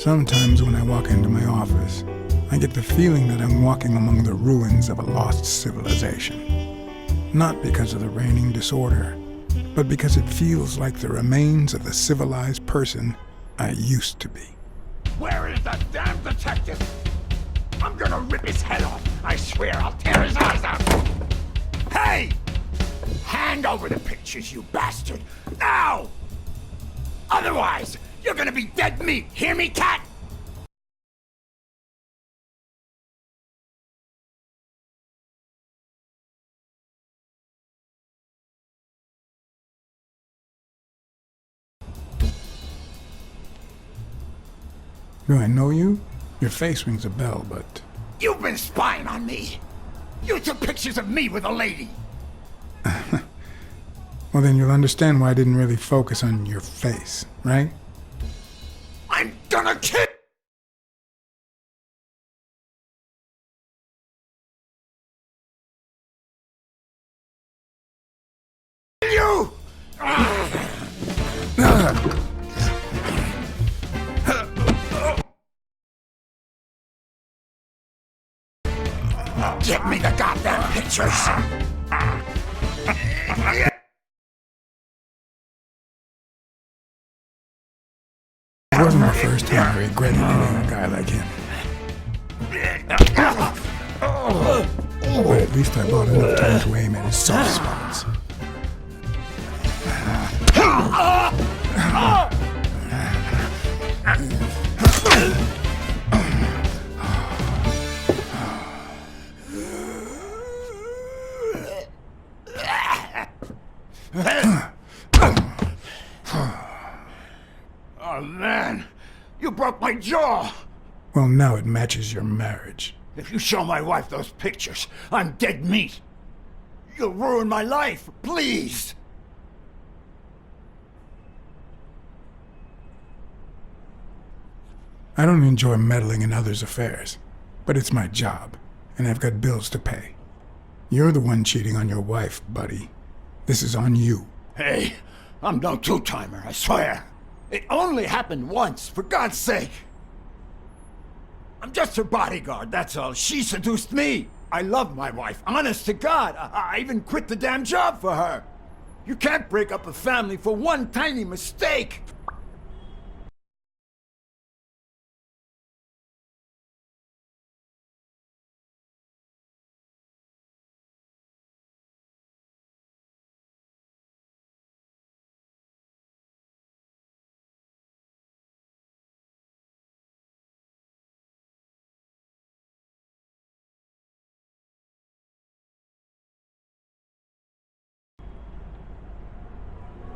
Sometimes when I walk into my office, I get the feeling that I'm walking among the ruins of a lost civilization. Not because of the reigning disorder, but because it feels like the remains of the civilized person I used to be. Where is that damn detective? I'm gonna rip his head off. I swear I'll tear his eyes out. Hey! Hand over the pictures, you bastard! Now! Otherwise, you're gonna be dead meat. Hear me, cat? Do I know you? Your face rings a bell, but... You've been spying on me. You took pictures of me with a lady. Well, then you'll understand why I didn't really focus on your face, right? I'm gonna kill you! Get me the goddamn pictures! It wasn't the first time I regretted hitting a guy like him. But at least I bought enough time to aim at his soft spots. Oh man, you broke my jaw! Well, now it matches your marriage. If you show my wife those pictures, I'm dead meat. You'll ruin my life, please! I don't enjoy meddling in others' affairs, but it's my job, and I've got bills to pay. You're the one cheating on your wife, buddy. This is on you. Hey, I'm no two-timer, I swear. It only happened once, for God's sake. I'm just her bodyguard, that's all. She seduced me. I love my wife, honest to God. I even quit the damn job for her. You can't break up a family for one tiny mistake.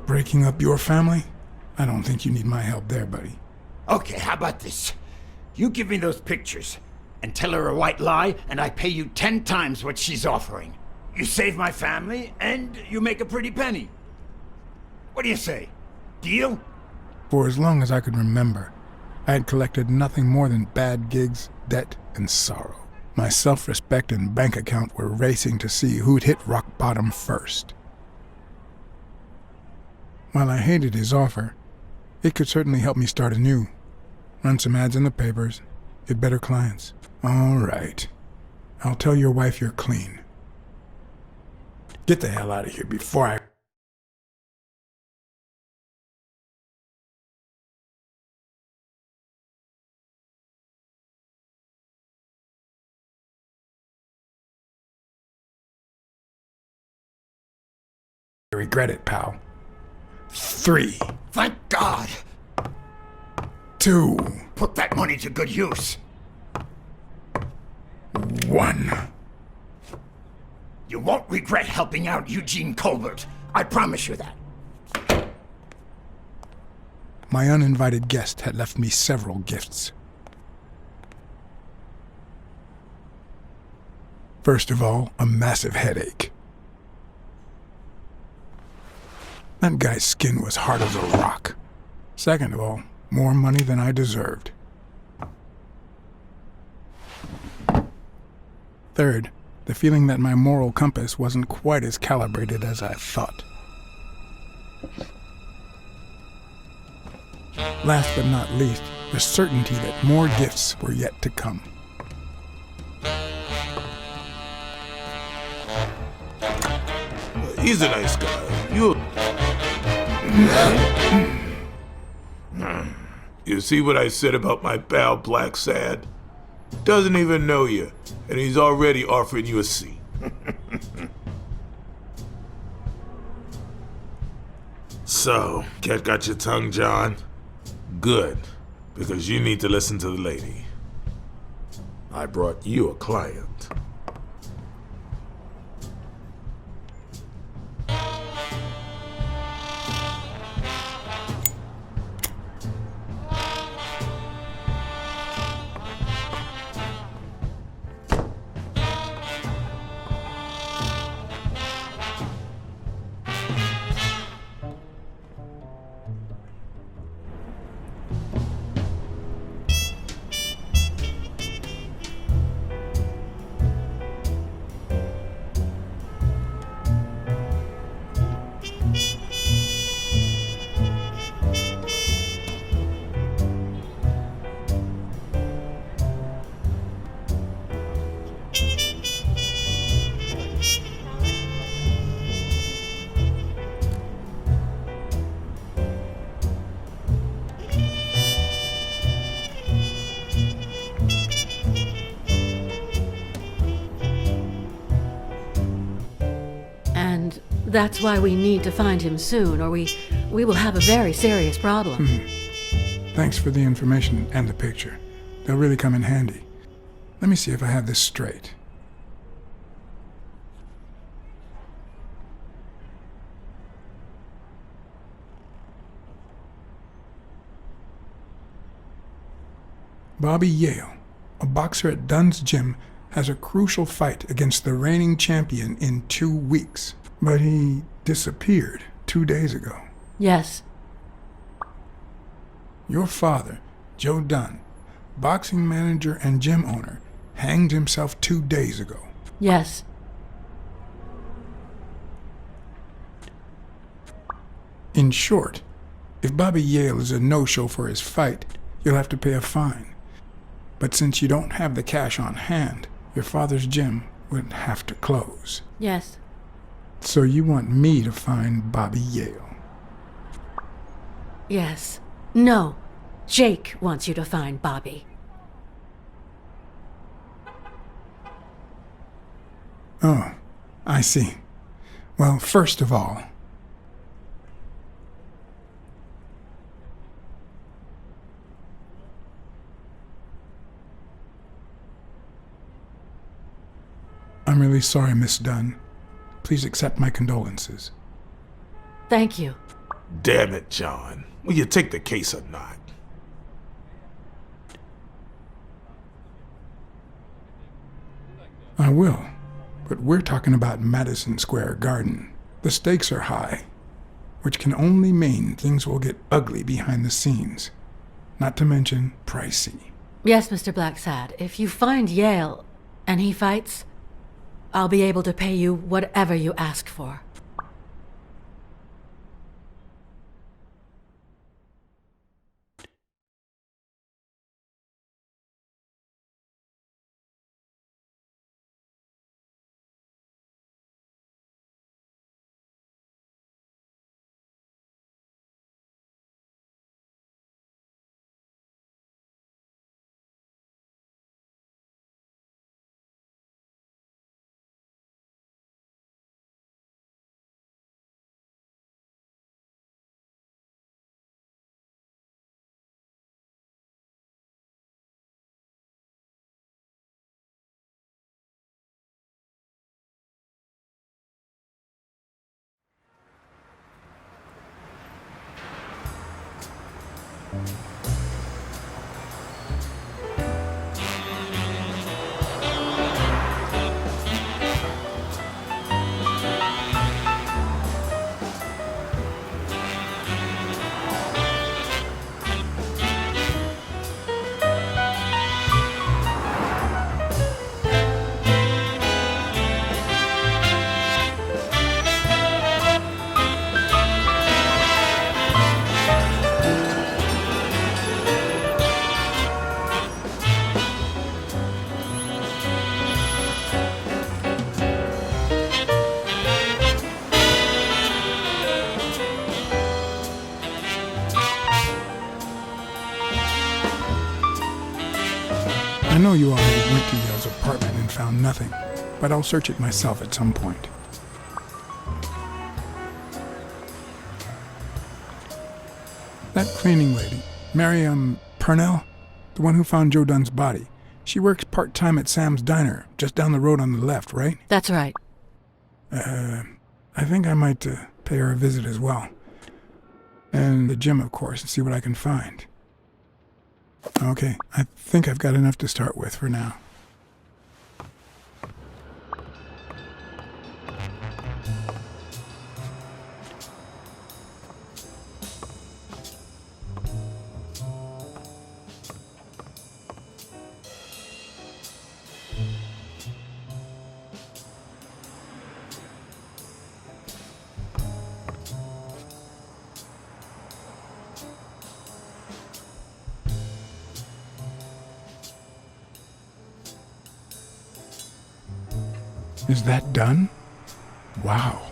Breaking up your family? I don't think you need my help there, buddy. Okay, how about this? You give me those pictures, and tell her a white lie, and I pay you 10 times what she's offering. You save my family, and you make a pretty penny. What do you say? Deal? For as long as I could remember, I had collected nothing more than bad gigs, debt, and sorrow. My self-respect and bank account were racing to see who'd hit rock bottom first. While I hated his offer, it could certainly help me start anew. Run some ads in the papers, get better clients. All right. I'll tell your wife you're clean. Get the hell out of here before I... regret it, pal. 3. Thank God! 2. Put that money to good use. 1. You won't regret helping out Eugene Colbert. I promise you that. My uninvited guest had left me several gifts. First of all, a massive headache. That guy's skin was hard as a rock. Second of all, more money than I deserved. Third, the feeling that my moral compass wasn't quite as calibrated as I thought. Last but not least, the certainty that more gifts were yet to come. He's a nice guy. You see what I said about my pal Blacksad? Doesn't even know you, and he's already offering you a seat. So, cat got your tongue, John? Good, because you need to listen to the lady. I brought you a client. And that's why we need to find him soon, or we will have a very serious problem. Thanks for the information and the picture. They'll really come in handy. Let me see if I have this straight. Bobby Yale, a boxer at Dunn's gym, has a crucial fight against the reigning champion in 2 weeks. But he disappeared 2 days ago. Yes. Your father, Joe Dunn, boxing manager and gym owner, hanged himself 2 days ago. Yes. In short, if Bobby Yale is a no-show for his fight, you'll have to pay a fine. But since you don't have the cash on hand, your father's gym would have to close. Yes. So you want me to find Bobby Yale? Yes. No. Jake wants you to find Bobby. Oh, I see. Well, first of all, I'm really sorry, Miss Dunn. Please accept my condolences. Thank you. Damn it, John. Will you take the case or not? I will, but we're talking about Madison Square Garden. The stakes are high, which can only mean things will get ugly behind the scenes, not to mention pricey. Yes, Mr. Blacksad. If you find Yale and he fights, I'll be able to pay you whatever you ask for. know you already went to Yale's apartment and found nothing, but I'll search it myself at some point. That cleaning lady, Mary, Purnell, the one who found Joe Dunn's body, she works part-time at Sam's Diner, just down the road on the left, right? That's right. I think I might pay her a visit as well. And the gym, of course, and see what I can find. Okay, I think I've got enough to start with for now. Is that done? Wow.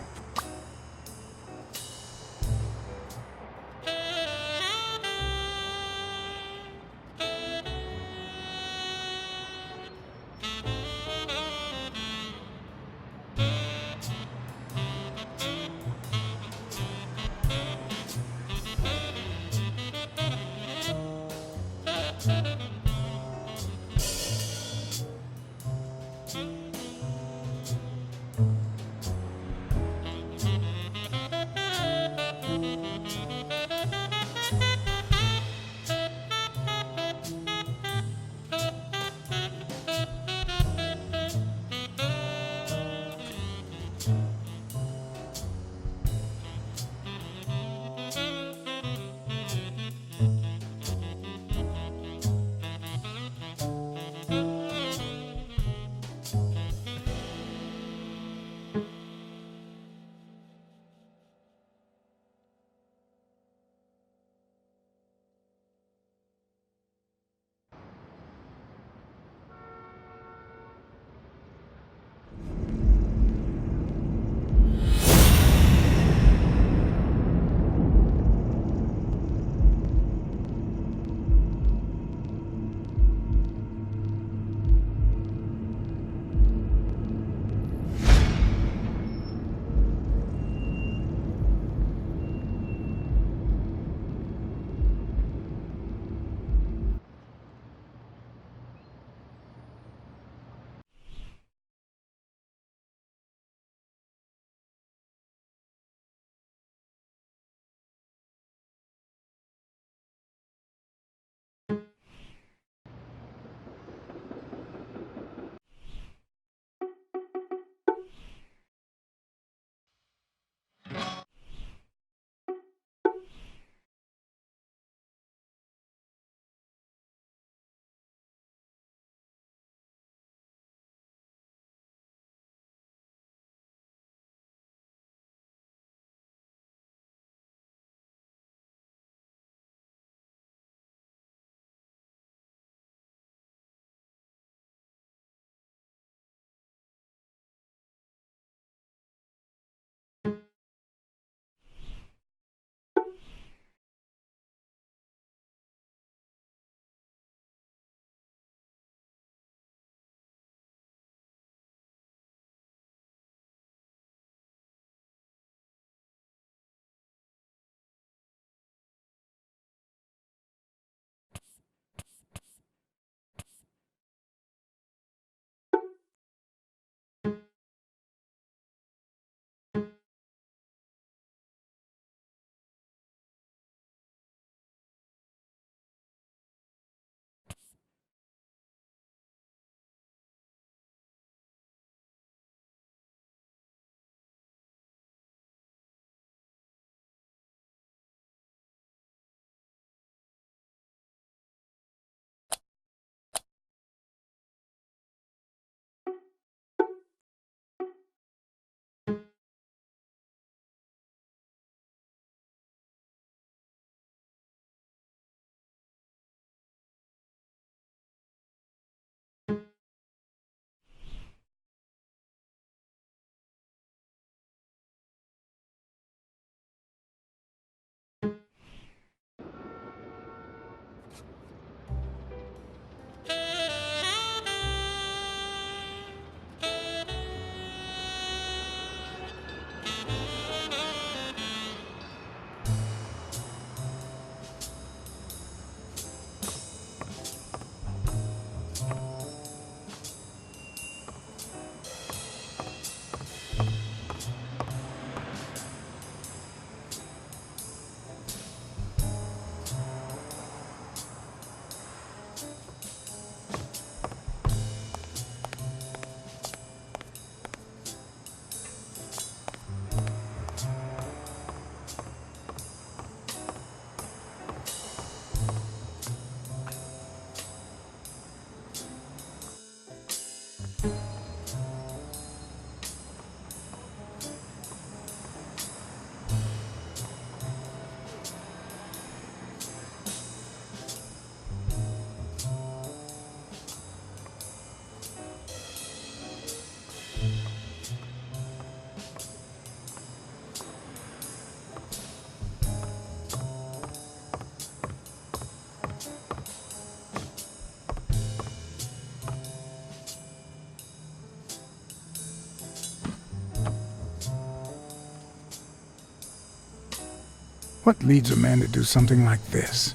What leads a man to do something like this?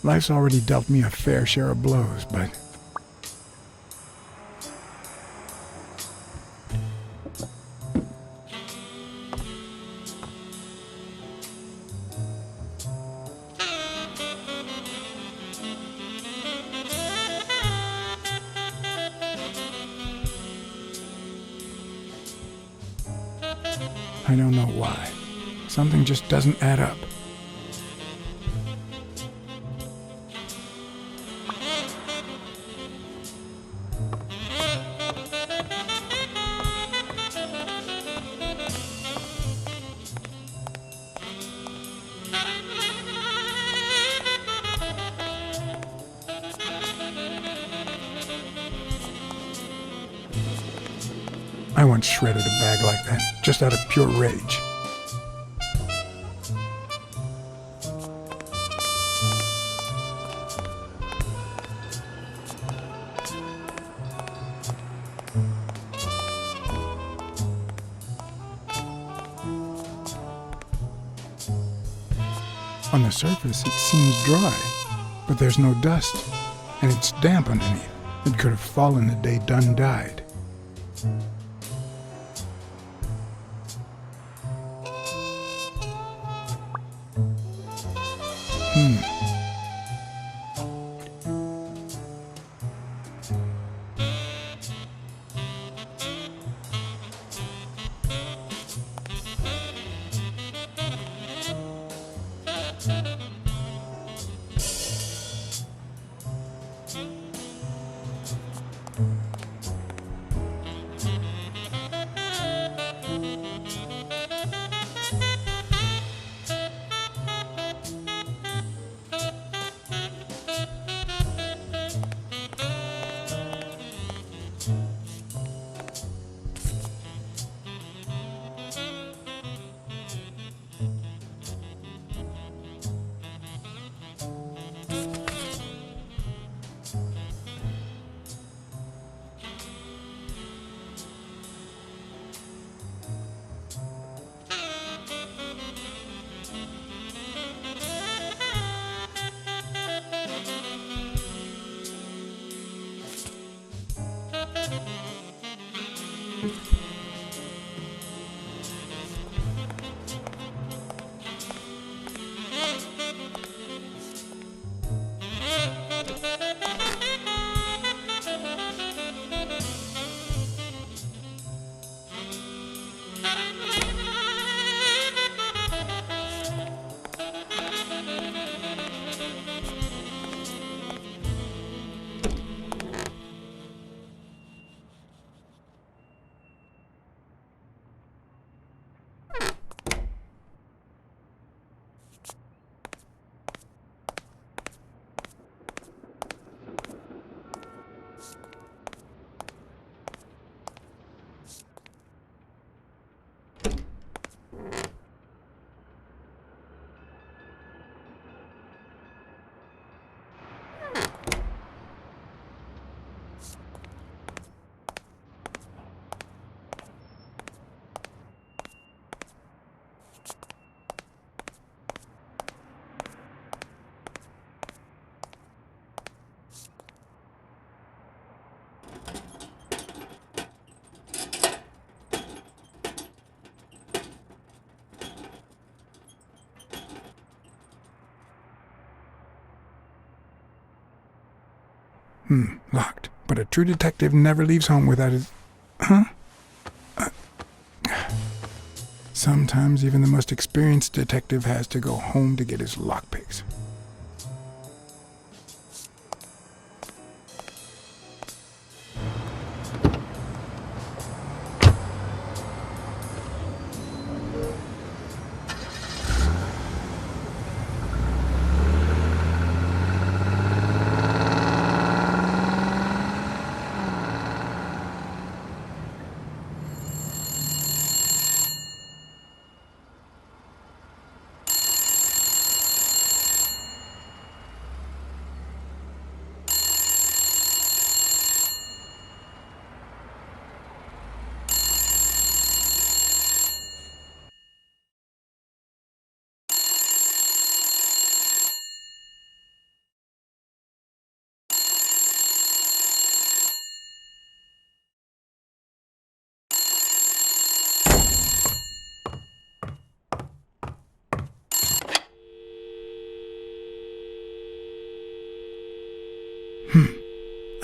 Life's already dealt me a fair share of blows, but... I don't know why. Something just doesn't add up. I once shredded a bag like that, just out of pure rage. On the surface, it seems dry, but there's no dust, and it's damp underneath. It could have fallen the day Dunn died. Locked. But a true detective never leaves home without his... Huh? Sometimes even the most experienced detective has to go home to get his lockpicks.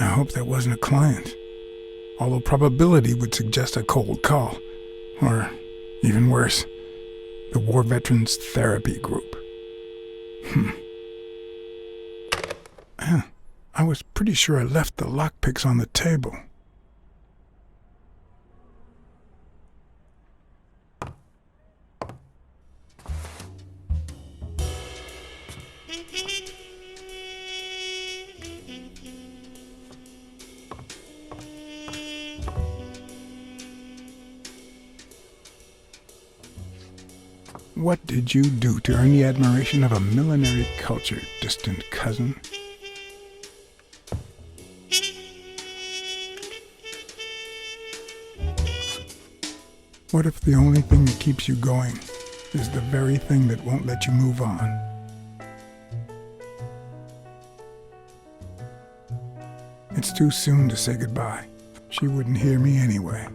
hope that wasn't a client. Although probability would suggest a cold call. Or, even worse, the War Veterans Therapy Group. I was pretty sure I left the lockpicks on the table. What did you do to earn the admiration of a millinery culture, distant cousin? What if the only thing that keeps you going is the very thing that won't let you move on? It's too soon to say goodbye. She wouldn't hear me anyway.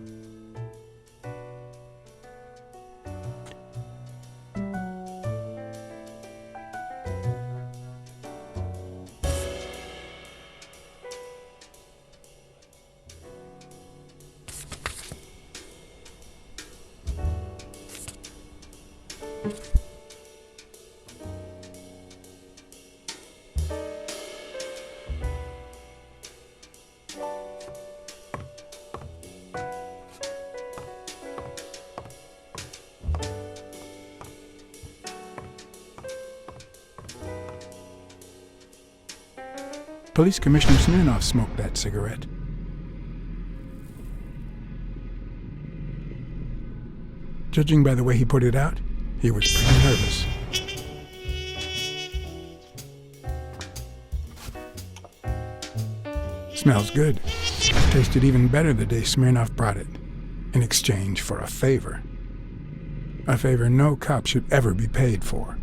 Police Commissioner Smirnoff smoked that cigarette. Judging by the way he put it out, he was pretty nervous. Smells good. Tasted even better the day Smirnoff brought it, in exchange for a favor. A favor no cop should ever be paid for.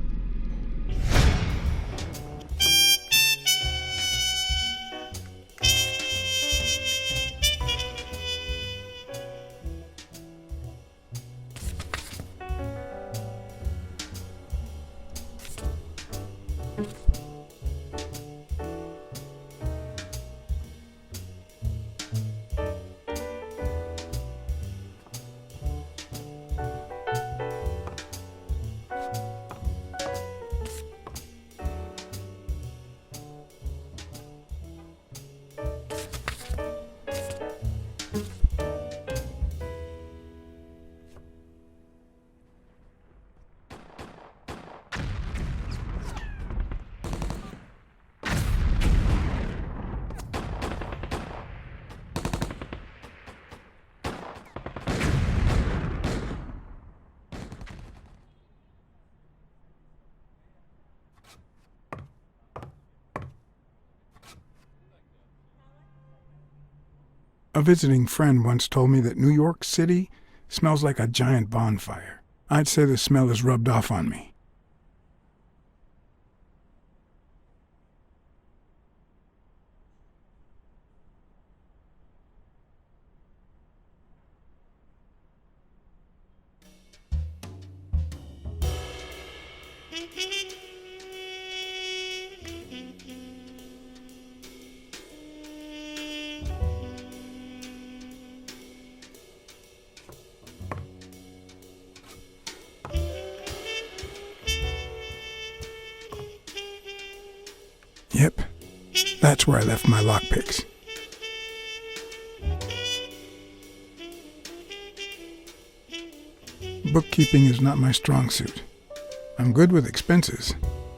A visiting friend once told me that New York City smells like a giant bonfire. I'd say the smell is rubbed off on me. Yep, that's where I left my lockpicks. Bookkeeping is not my strong suit. I'm good with expenses.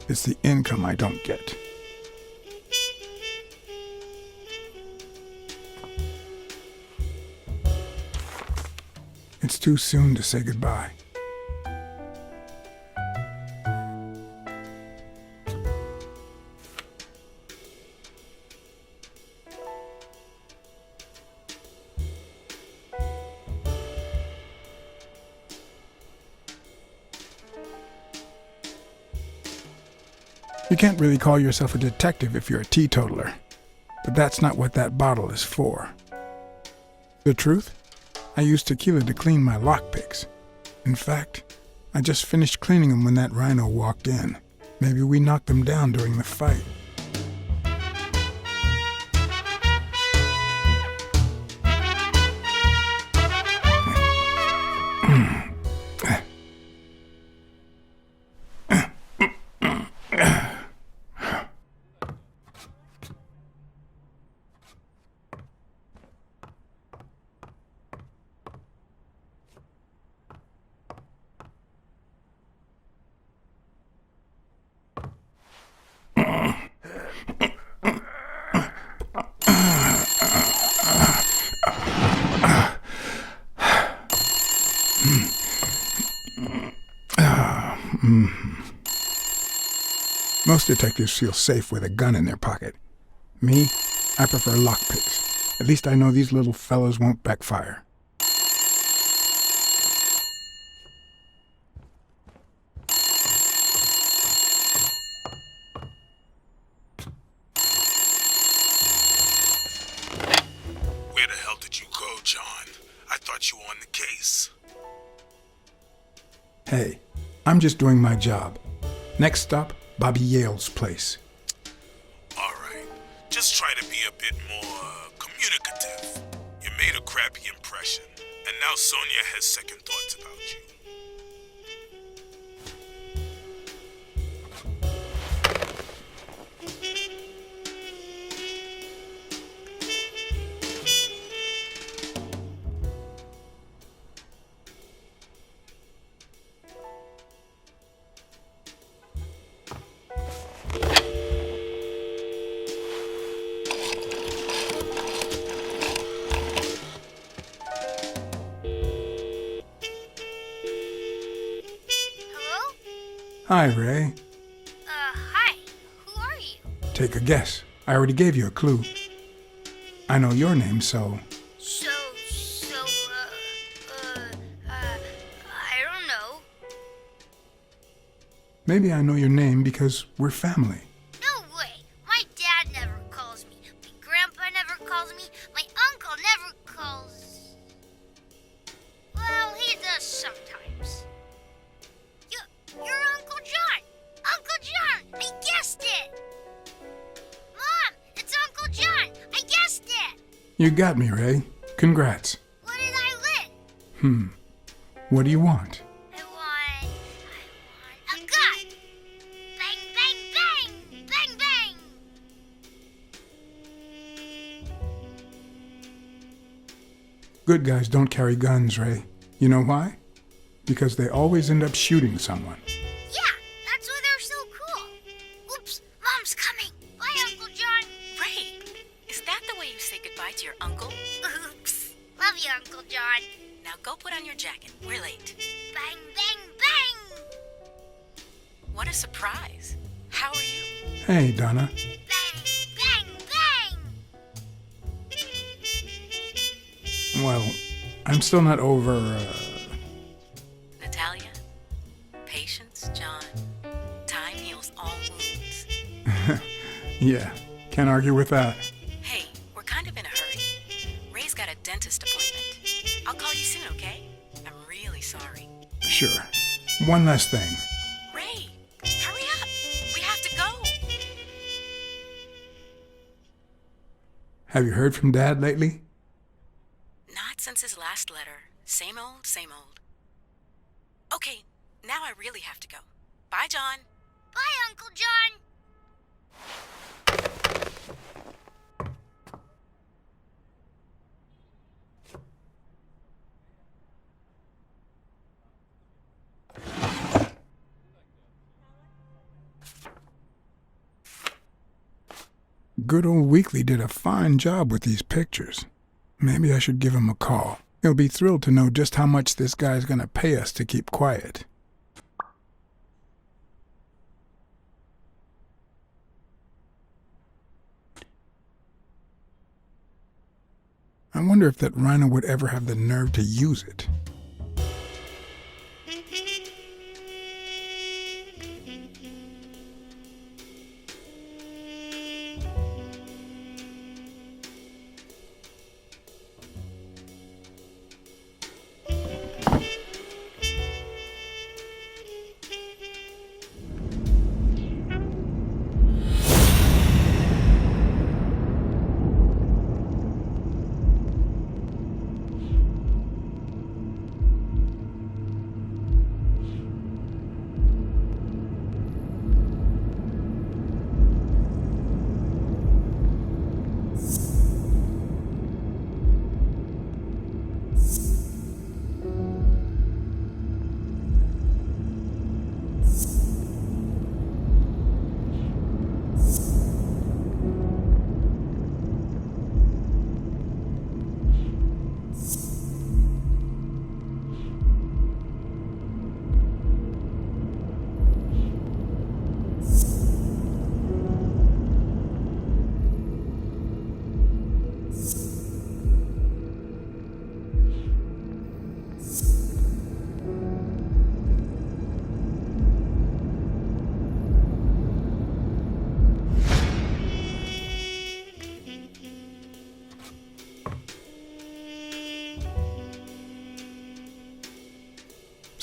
It's the income I don't get. It's too soon to say goodbye. You can't really call yourself a detective if you're a teetotaler, but that's not what that bottle is for. The truth? I used tequila to clean my lockpicks. In fact, I just finished cleaning them when that rhino walked in. Maybe we knocked them down during the fight. Most detectives feel safe with a gun in their pocket. Me, I prefer lockpicks. At least I know these little fellas won't backfire. Where the hell did you go, John? I thought you were on the case. Hey, I'm just doing my job. Next stop, Bobby Yale's place. All right. Just try to be a bit more communicative. You made a crappy impression, and now Sonia has second thoughts about you. Hello? Hi, Ray. Hi. Who are you? Take a guess. I already gave you a clue. I know your name, so... I don't know. Maybe I know your name because we're family. No way. My dad never calls me. My grandpa never calls me. My uncle never calls... Well, he does sometimes. You're Uncle John! Uncle John! I guessed it! Mom, it's Uncle John! I guessed it! You got me, Ray. Congrats. What did I win? What do you want? I want a gun! Bang, bang, bang! Bang, bang! Good guys don't carry guns, Ray. You know why? Because they always end up shooting someone. Yeah, that's why they're so cool. Oops, Mom's coming. Bye, Uncle John. Ray, is that the way you say goodbye to your uncle? Oops. Love you, Uncle John. Now go put on your jacket. We're late. Bang, bang, bang! What a surprise. How are you? Hey, Donna. Bang, bang, bang! Well, I'm still not over, Natalia? Patience, John. Time heals all wounds. Yeah, can't argue with that. Hey, we're kind of in a hurry. Ray's got a dentist appointment. I'll call you soon, okay? I'm really sorry. Sure. One last thing. Ray, hurry up. We have to go. Have you heard from Dad lately? Not since his last letter. Same old, same old. Okay, now I really have to go. Bye, John. Bye, Uncle John. Good old Weekly did a fine job with these pictures. Maybe I should give him a call. He'll be thrilled to know just how much this guy's gonna pay us to keep quiet. I wonder if that rhino would ever have the nerve to use it.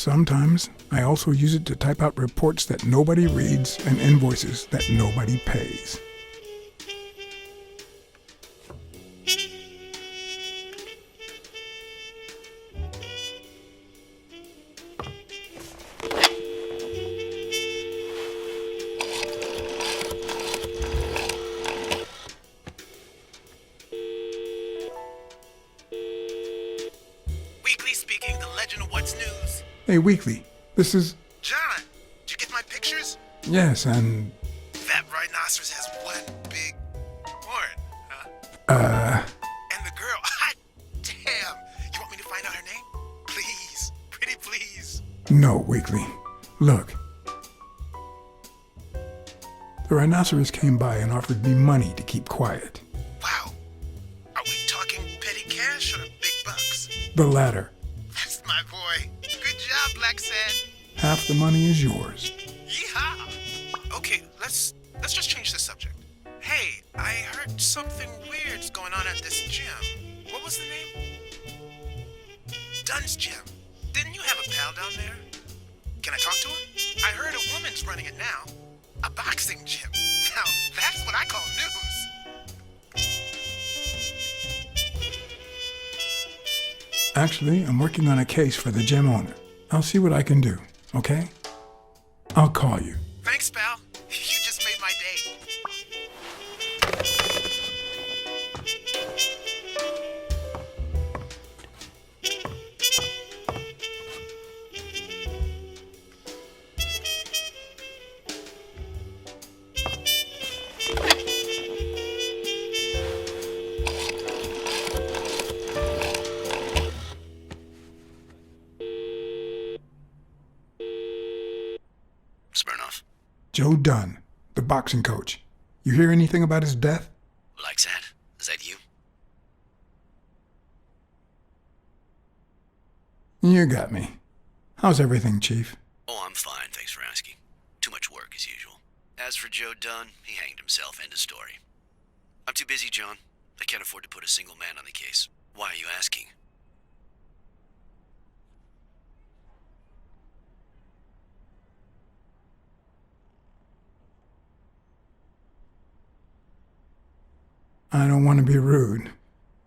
Sometimes I also use it to type out reports that nobody reads and invoices that nobody pays. Weekly speaking, the legend of what's news. Hey, Weekly, this is... John, did you get my pictures? Yes, and... That rhinoceros has one big horn, huh? And the girl, hot damn. You want me to find out her name? Please, pretty please. No, Weekly. Look. The rhinoceros came by and offered me money to keep quiet. Wow. Are we talking petty cash or big bucks? The latter. That's my boy. Good job, Blacksad. Half the money is yours. Yeehaw! Okay, let's just change the subject. Hey, I heard something weird's going on at this gym. What was the name? Dunn's Gym. Didn't you have a pal down there? Can I talk to him? I heard a woman's running it now. A boxing gym. Now, that's what I call news. Actually, I'm working on a case for the gym owner. I'll see what I can do, okay? I'll call you. Thanks, pal. You just made my day. Smirnoff. Joe Dunn, the boxing coach. You hear anything about his death? Blacksad, is that you? You got me. How's everything, Chief? Oh, I'm fine, thanks for asking. Too much work, as usual. As for Joe Dunn, he hanged himself, end of story. I'm too busy, John. I can't afford to put a single man on the case. Why are you asking? I don't want to be rude,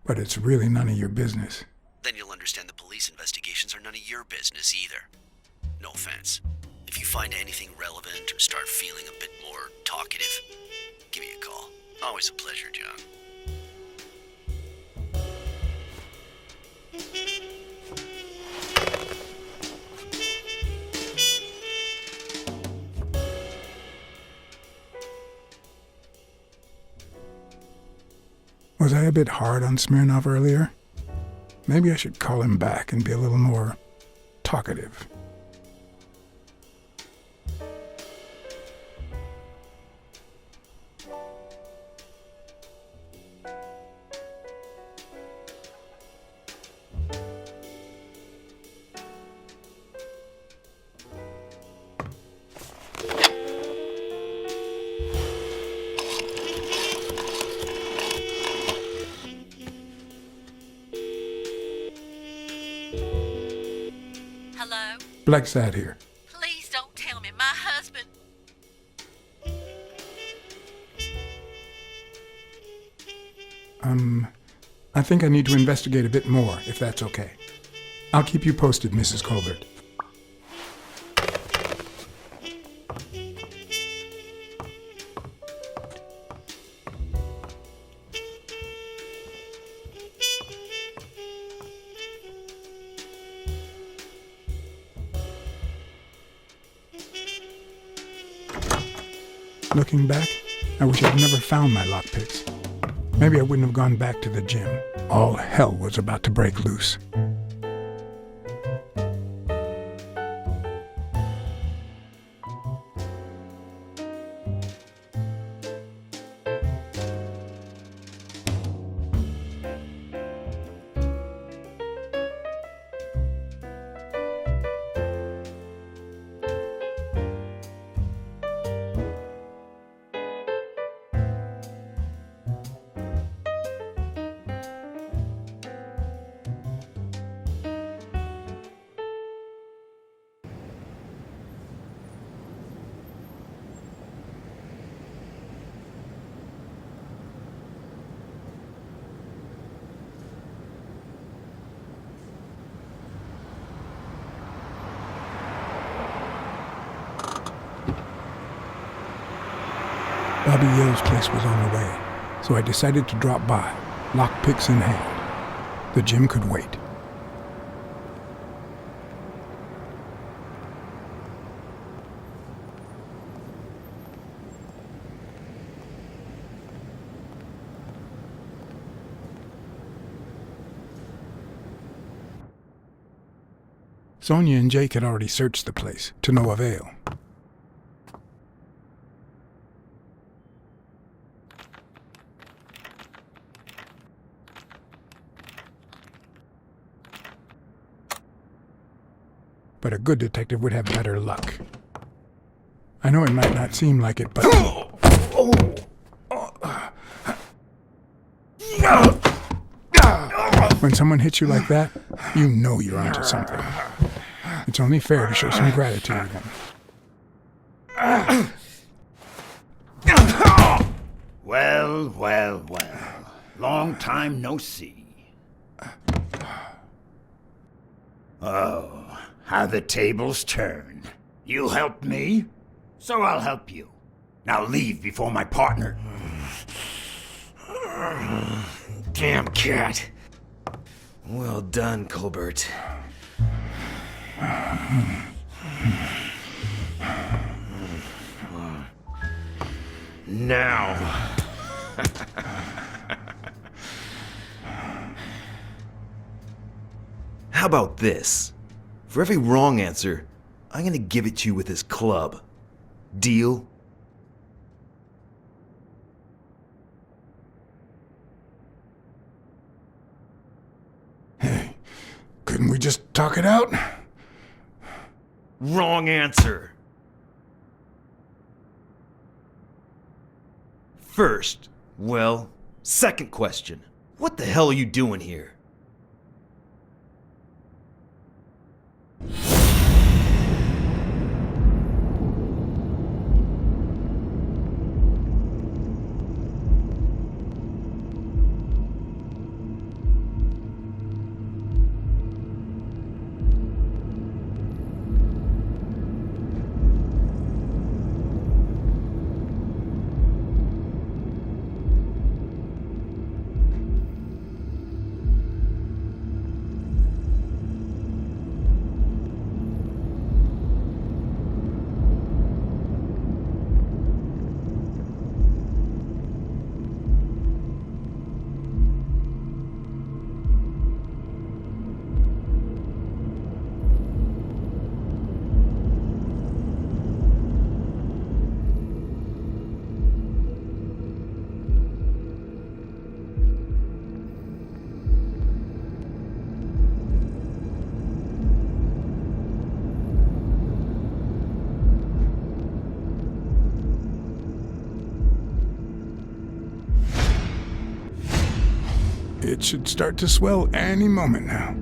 but it's really none of your business. Then you'll understand the police investigations are none of your business either. No offense. If you find anything relevant or start feeling a bit more talkative, give me a call. Always a pleasure, John. Was I a bit hard on Smirnoff earlier? Maybe I should call him back and be a little more talkative. Hello? Blacksad here. Please don't tell me my husband. I think I need to investigate a bit more, if that's okay. I'll keep you posted, Mrs. Colbert. Looking back, I wish I'd never found my lockpicks. Maybe I wouldn't have gone back to the gym. All hell was about to break loose. Bobby Yale's place was on the way, so I decided to drop by, lockpicks in hand. The gym could wait. Sonia and Jake had already searched the place, to no avail. But a good detective would have better luck. I know it might not seem like it, but... When someone hits you like that, you know you're onto something. It's only fair to show some gratitude. Well, well, well. Long time no see. Oh, how the tables turn. You helped me, so I'll help you. Now leave before my partner... Damn cat. Well done, Colbert. Now. How about this? For every wrong answer, I'm gonna give it to you with this club. Deal? Hey, couldn't we just talk it out? Wrong answer. First, well, second question. What the hell are you doing here? It should start to swell any moment now.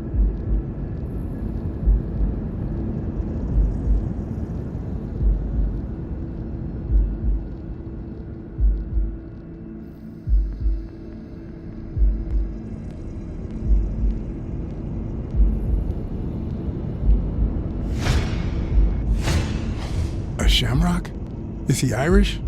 A shamrock? Is he Irish?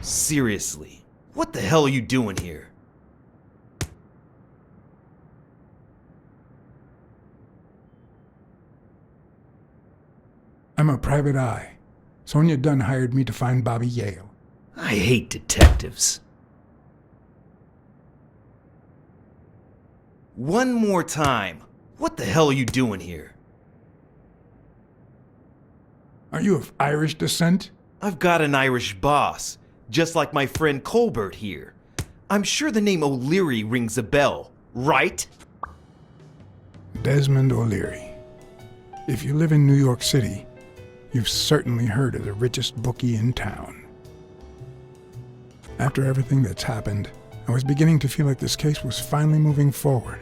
Seriously, what the hell are you doing here? I'm a private eye. Sonia Dunn hired me to find Bobby Yale. I hate detectives. One more time. What the hell are you doing here? Are you of Irish descent? I've got an Irish boss. just like my friend Colbert here. I'm sure the name O'Leary rings a bell, right? Desmond O'Leary. If you live in New York City, you've certainly heard of the richest bookie in town. After everything that's happened, I was beginning to feel like this case was finally moving forward.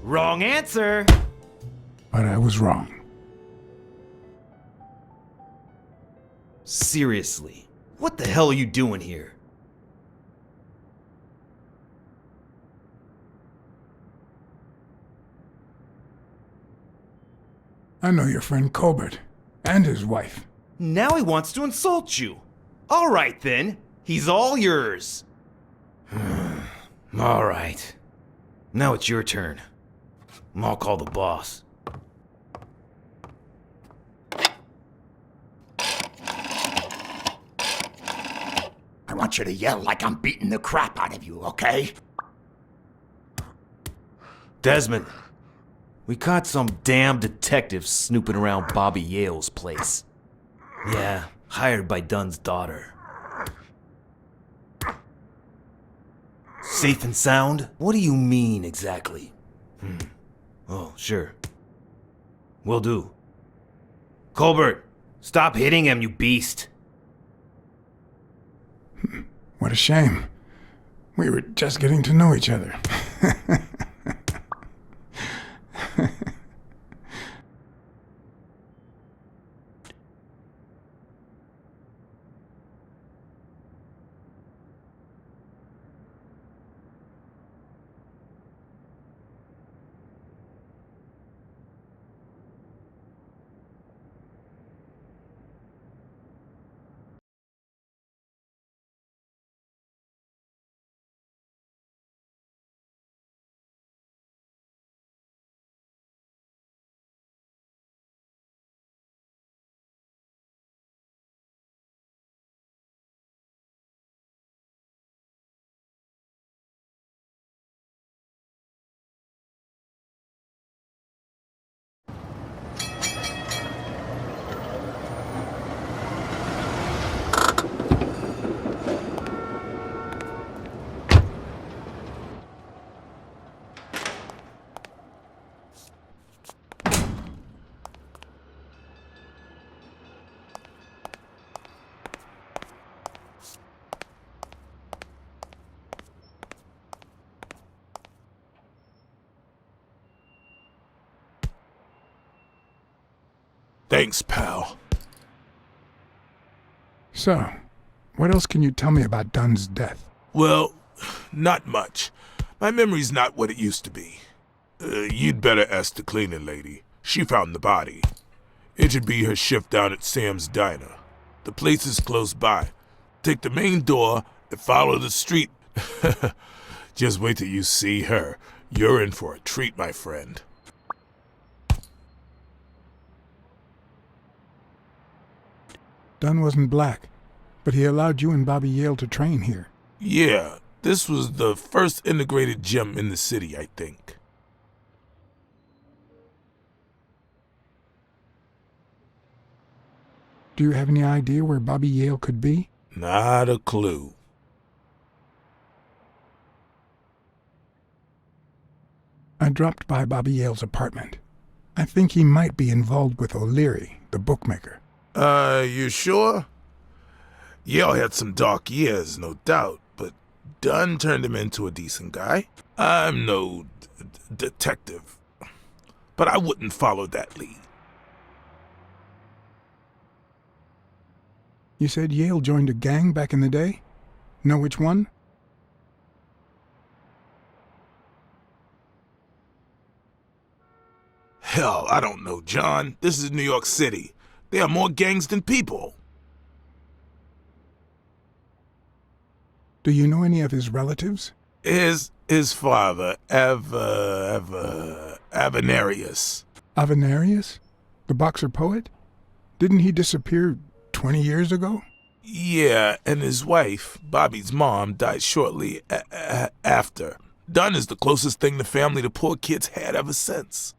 Wrong answer! But I was wrong. Seriously, what the hell are you doing here? I know your friend Colbert and his wife. Now he wants to insult you. All right then, he's all yours. All right. Now it's your turn. I'll call the boss. I want you to yell like I'm beating the crap out of you, okay? Desmond, we caught some damn detective snooping around Bobby Yale's place. Yeah, hired by Dunn's daughter. Safe and sound? What do you mean exactly? Oh, sure. Will do. Colbert, stop hitting him, you beast. What a shame. We were just getting to know each other. Thanks, pal. So, what else can you tell me about Dunn's death? Well, not much. My memory's not what it used to be. You'd better ask the cleaning lady. She found the body. It should be her shift down at Sam's Diner. The place is close by. Take the main door and follow the street. Just wait till you see her. You're in for a treat, my friend. Dunn wasn't black, but he allowed you and Bobby Yale to train here. Yeah, this was the first integrated gym in the city, I think. Do you have any idea where Bobby Yale could be? Not a clue. I dropped by Bobby Yale's apartment. I think he might be involved with O'Leary, the bookmaker. You sure? Yale had some dark years, no doubt, but Dunn turned him into a decent guy. I'm no detective, but I wouldn't follow that lead. You said Yale joined a gang back in the day? Know which one? Hell, I don't know, John. This is New York City. There are more gangs than people. Do you know any of his relatives? His father, Avenarius. Avenarius? The boxer poet? Didn't he disappear 20 years ago? Yeah, and his wife, Bobby's mom, died shortly after. Dunn is the closest thing the family the poor kids had ever since.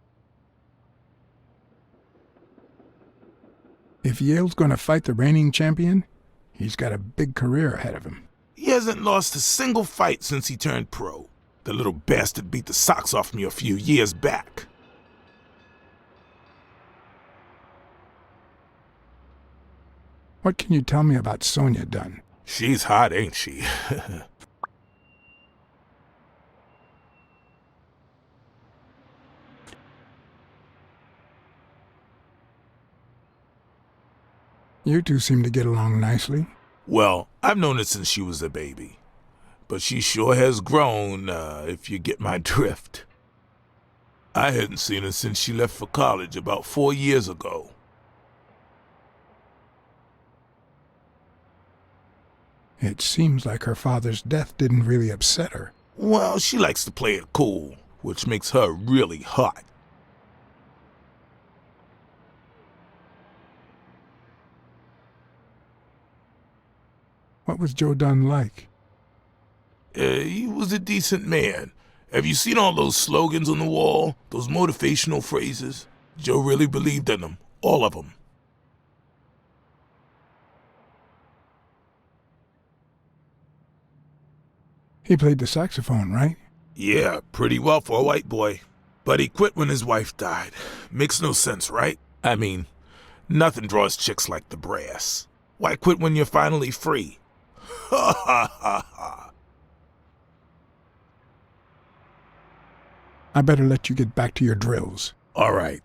If Yale's gonna fight the reigning champion, He's got a big career ahead of him. He hasn't lost a single fight since he turned pro. The little bastard beat the socks off me a few years back. What can you tell me about Sonia Dunn? She's hot, ain't she? You two seem to get along nicely. Well, I've known her since she was a baby. But she sure has grown, if you get my drift. I hadn't seen her since she left for college about 4 years ago. It seems like her father's death didn't really upset her. Well, she likes to play it cool, which makes her really hot. What was Joe Dunn like? He was a decent man. Have you seen all those slogans on the wall? Those motivational phrases? Joe really believed in them. All of them. He played the saxophone, right? Yeah, pretty well for a white boy. But he quit when his wife died. Makes no sense, right? I mean, nothing draws chicks like the brass. Why quit when you're finally free? Ha ha ha ha. I better let you get back to your drills. All right.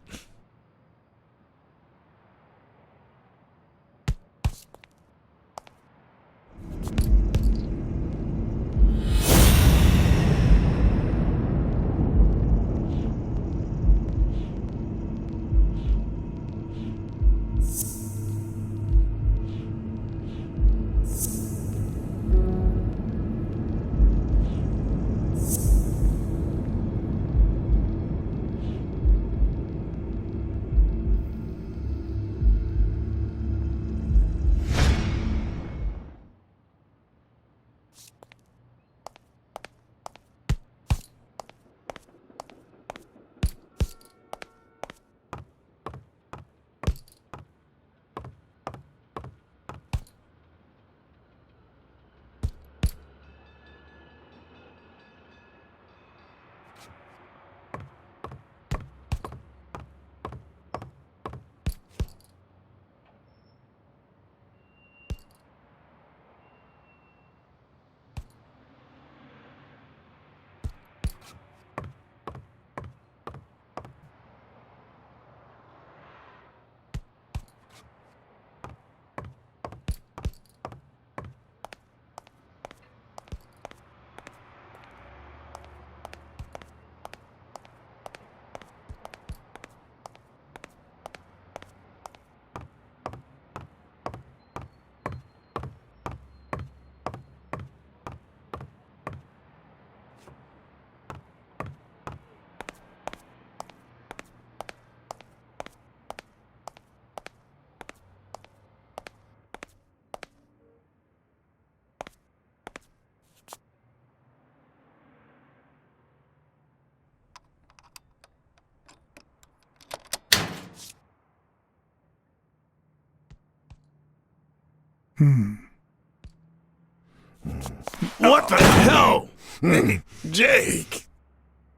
What the hell? Hey, Jake!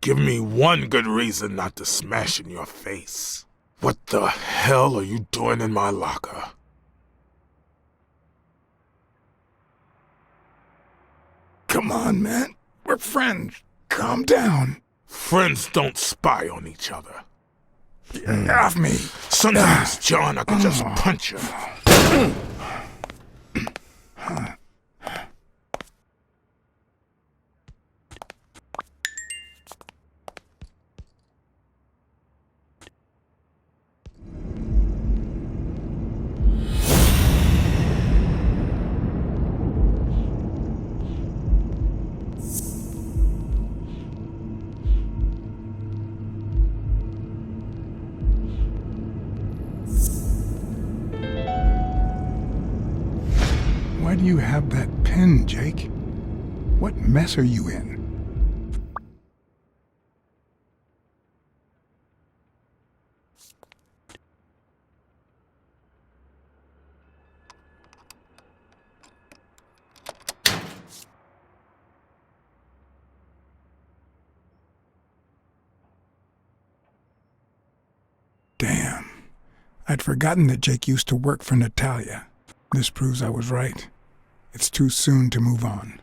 Give me one good reason not to smash in your face. What the hell are you doing in my locker? Come on, man. We're friends. Calm down. Friends don't spy on each other. Get off me. Sometimes, John, I could just punch you. Why do you have that pen, Jake? What mess are you in? I'd forgotten that Jake used to work for Natalia. This proves I was right. It's too soon to move on.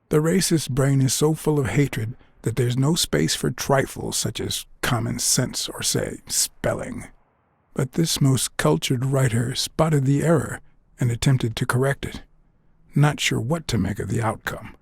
The racist brain is so full of hatred that there's no space for trifles such as common sense or, say, spelling. But this most cultured writer spotted the error and attempted to correct it, not sure what to make of the outcome.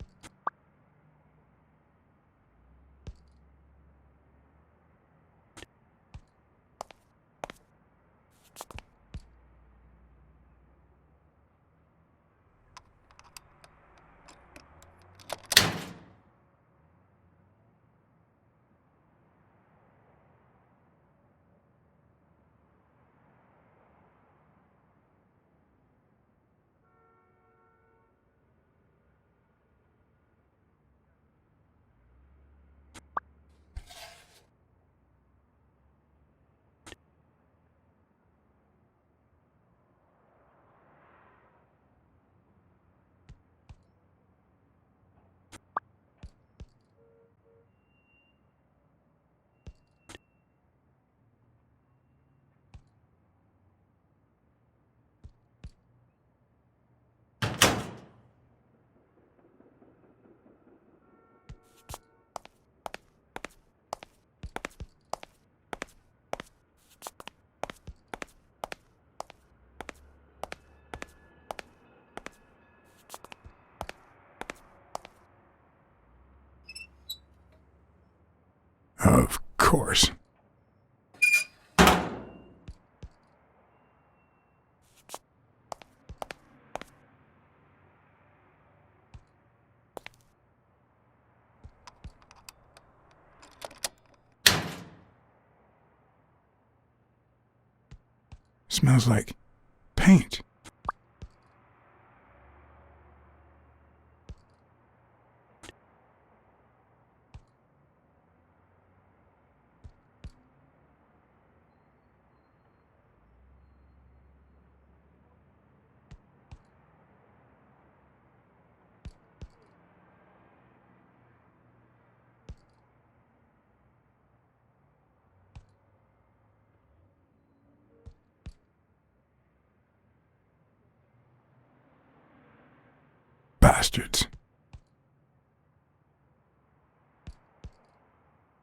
Of course. Smells like paint. Bastards.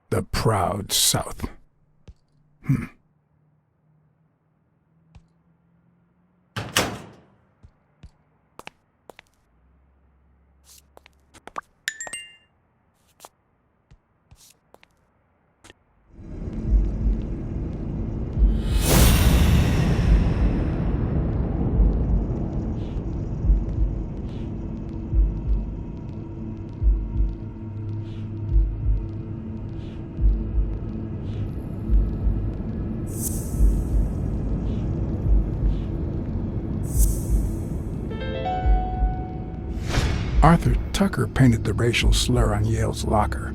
The proud South. Arthur Tucker painted the racial slur on Yale's locker.